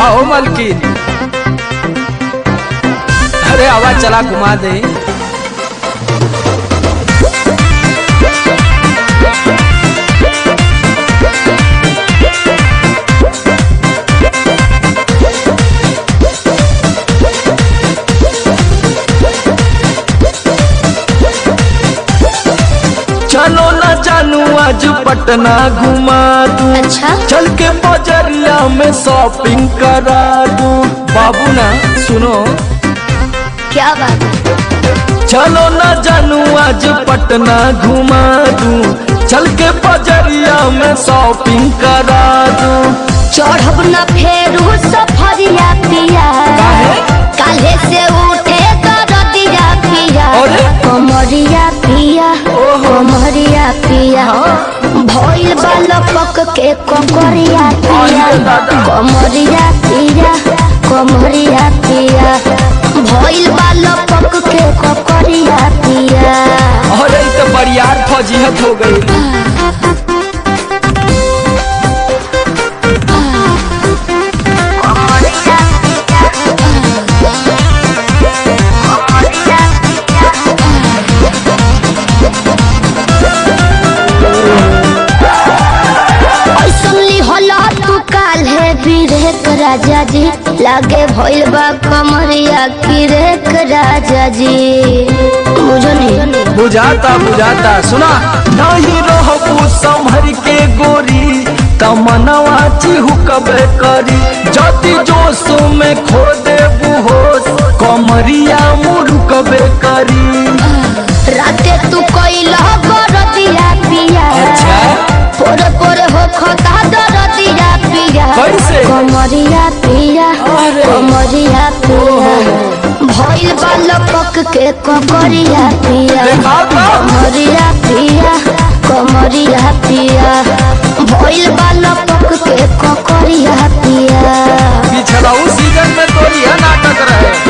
आओ मलकिन, अरे आवाज चला घुमा दे। चलो ना जानू आज पटना घुमा दूं। अच्छा? चल के बजरिया में शॉपिंग करा दूं। बाबू ना सुनो, क्या बात है? चलो ना जानू आज पटना घुमा दूं। चल के बजरिया में शॉपिंग करा दूं। चढ़ब न फेरू सफरिया पिया, काले से उठे दरदिया पिया, अरे? कमरिया पिया, कमरिया पिया, भइल बालपक के ककरिया पिया, कमरिया पिया, कमरिया पिया, भइल बालपक के ककरिया पिया। अरे तो बरियार फौजियत हो गई। राजा जी लागे भइल बा कमरिया की रेख राजा जी, बुझो नहीं? बुझाता बुझाता, सुना नहीं रहबू संभर के गोरी तमनवा चिहुकबे करी। जति जोश में खो देबू होश कमरिया मुरुकबे करी। राते तू कइला बरदिया पिया, अच्छा? पोरे पोरे हो खता दरदिया पिया, कैसे? कमरिया पिया, कमरिया पिया, भइल बालपक के ककरिया पिया, कमरिया पिया, कमरिया पिया, भइल बालपक के ककरिया पिया। पिछला सीजन में तो यह नाटक रहे।